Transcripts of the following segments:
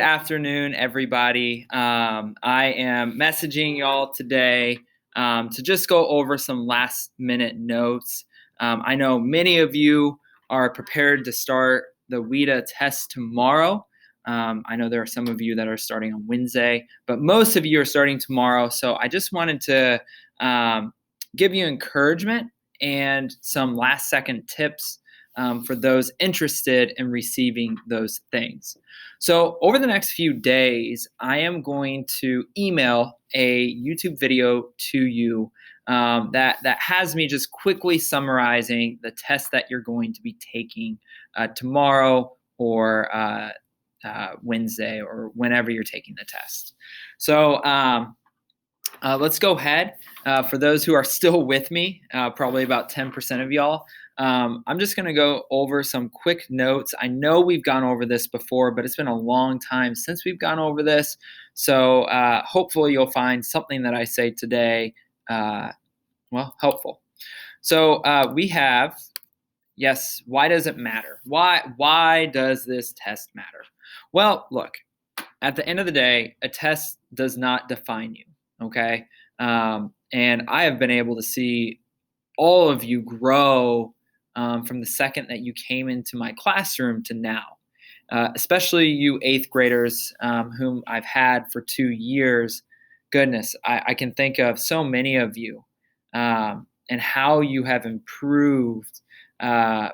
Afternoon, everybody. I am messaging y'all today to just go over some last minute notes. I know many of you are prepared to start the WIDA test tomorrow. I know there are some of you that are starting on Wednesday, but most of you are starting tomorrow. So I just wanted to give you encouragement and some last second tips for those interested in receiving those things. So over the next few days, I am going to email a YouTube video to you that has me just quickly summarizing the test that you're going to be taking tomorrow or Wednesday or whenever you're taking the test. So let's go ahead. For those who are still with me, probably about 10% of y'all, I'm just going to go over some quick notes. I know we've gone over this before, but it's been a long time since we've gone over this. So hopefully you'll find something that I say today, helpful. So we have, yes, why does it matter? Why does this test matter? Well, look, at the end of the day, a test does not define you, okay? And I have been able to see all of you grow from the second that you came into my classroom to now. Especially you eighth graders whom I've had for 2 years. Goodness, I can think of so many of you and how you have improved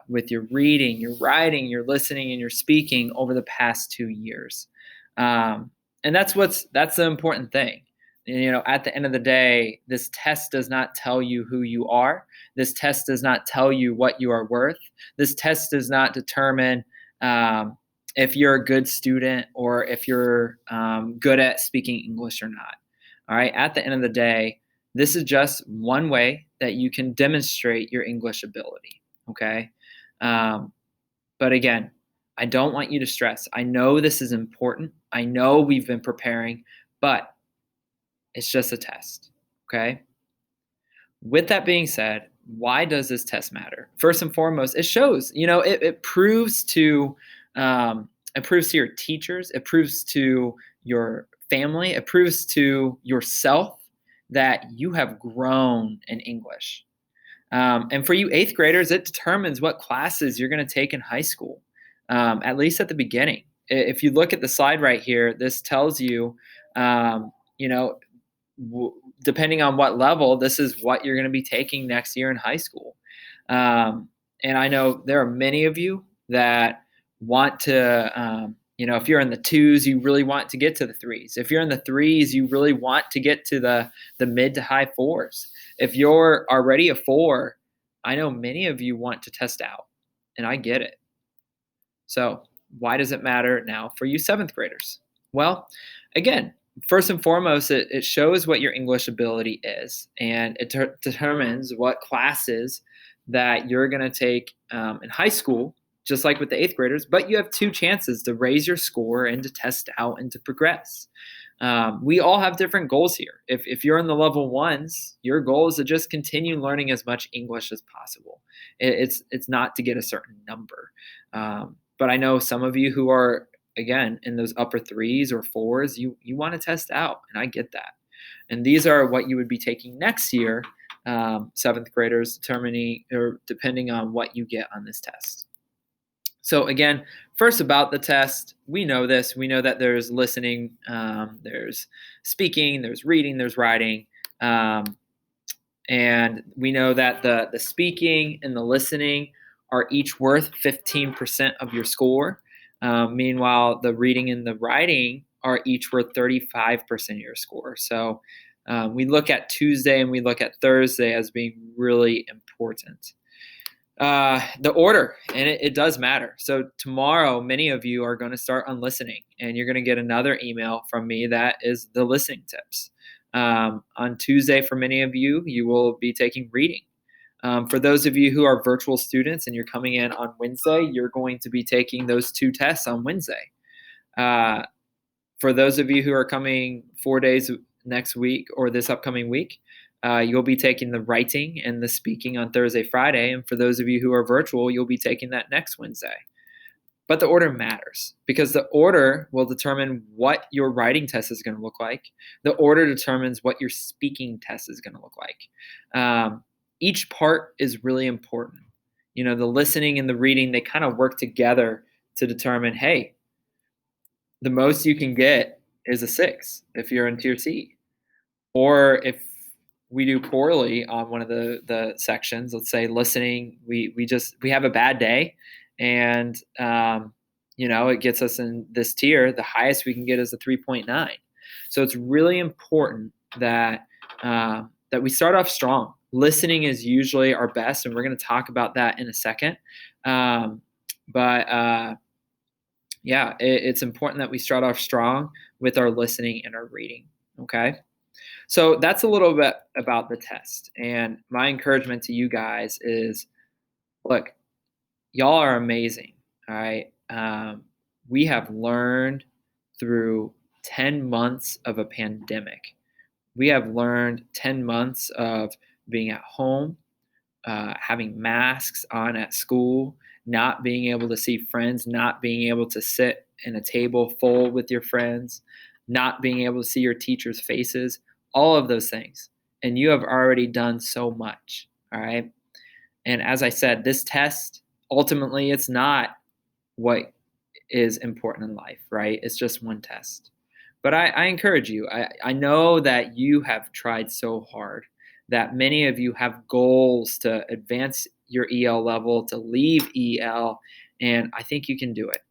with your reading, your writing, your listening, and your speaking over the past 2 years. And that's the important thing. You know, at the end of the day, this test does not tell you who you are. This test does not tell you what you are worth. This test does not determine if you're a good student or if you're good at speaking English or not. All right. At the end of the day, this is just one way that you can demonstrate your English ability. Okay. But again, I don't want you to stress. I know this is important. I know we've been preparing, but it's just a test. Okay. With that being said, why does this test matter? First and foremost, it shows, it proves to your teachers, it proves to your family, it proves to yourself that you have grown in English. And for you eighth graders, it determines what classes you're going to take in high school, at least at the beginning. If you look at the slide right here, this tells you, you know, depending on what level, this is what you're going to be taking next year in high school. And I know there are many of you that want to, if you're in the twos, you really want to get to the threes. If you're in the threes, you really want to get to the mid to high fours. If you're already a four, I know many of you want to test out, and I get it. So why does it matter now for you seventh graders? Well, again, first and foremost, it shows what your English ability is, and it determines what classes that you're going to take in high school, just like with the eighth graders. But you have two chances to raise your score and to test out and to progress. We all have different goals here. If you're in the level ones, your goal is to just continue learning as much English as possible. It's not to get a certain number. But I know some of you who are, again, in those upper threes or fours, you want to test out, and I get that. And these are what you would be taking next year, seventh graders, depending on what you get on this test. So again, first about the test, we know this. We know that there's listening, there's speaking, there's reading, there's writing. And we know that the speaking and the listening are each worth 15% of your score. Meanwhile, the reading and the writing are each worth 35% of your score. So we look at Tuesday and we look at Thursday as being really important. The order, and it does matter. So tomorrow, many of you are going to start on listening, and you're going to get another email from me that is the listening tips. On Tuesday, for many of you, you will be taking reading. For those of you who are virtual students and you're coming in on Wednesday, you're going to be taking those two tests on Wednesday. For those of you who are coming 4 days next week or this upcoming week, you'll be taking the writing and the speaking on Thursday, Friday. And for those of you who are virtual, you'll be taking that next Wednesday. But the order matters because the order will determine what your writing test is going to look like. The order determines what your speaking test is going to look like. Each part is really important. The listening and the reading, they kind of work together to determine, hey, the most you can get is a 6 if you're in tier C. Or if we do poorly on one of the sections, let's say listening, we have a bad day, and it gets us in this tier. The highest we can get is a 3.9. So it's really important that that we start off strong. Listening is usually our best, and we're going to talk about that in a second. But yeah, it's important that we start off strong with our listening and our reading. Okay. So that's a little bit about the test. And my encouragement to you guys is look, y'all are amazing. All right. We have learned through 10 months of a pandemic. We have learned 10 months of being at home, having masks on at school, not being able to see friends, not being able to sit in a table full with your friends, not being able to see your teachers' faces, all of those things. And you have already done so much. All right. And as I said, this test, ultimately, it's not what is important in life, right? It's just one test. But I encourage you. I know that you have tried so hard, that many of you have goals to advance your EL level, to leave EL, and I think you can do it.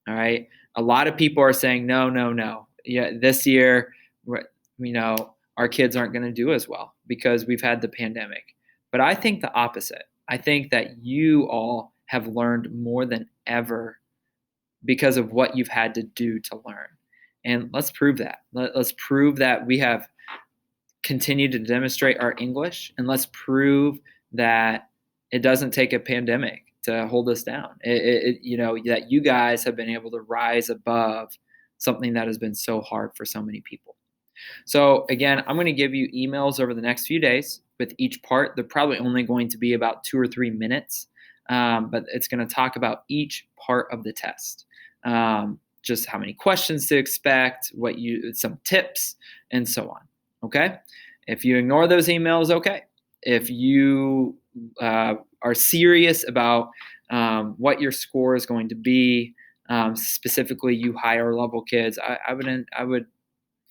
All right. A lot of people are saying, no, no, no. Yeah, this year, our kids aren't going to do as well because we've had the pandemic. But I think the opposite. I think that you all have learned more than ever because of what you've had to do to learn. And let's prove that. Let's prove that we have continued to demonstrate our English, and let's prove that it doesn't take a pandemic to hold us down. That you guys have been able to rise above something that has been so hard for so many people. So again, I'm going to give you emails over the next few days with each part. They're probably only going to be about 2 or 3 minutes, but it's going to talk about each part of the test. Just how many questions to expect, some tips, and so on. Okay. If you ignore those emails, okay. If you are serious about what your score is going to be, specifically you higher level kids, I would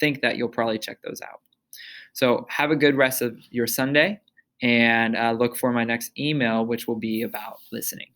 think that you'll probably check those out. So have a good rest of your Sunday, and look for my next email, which will be about listening.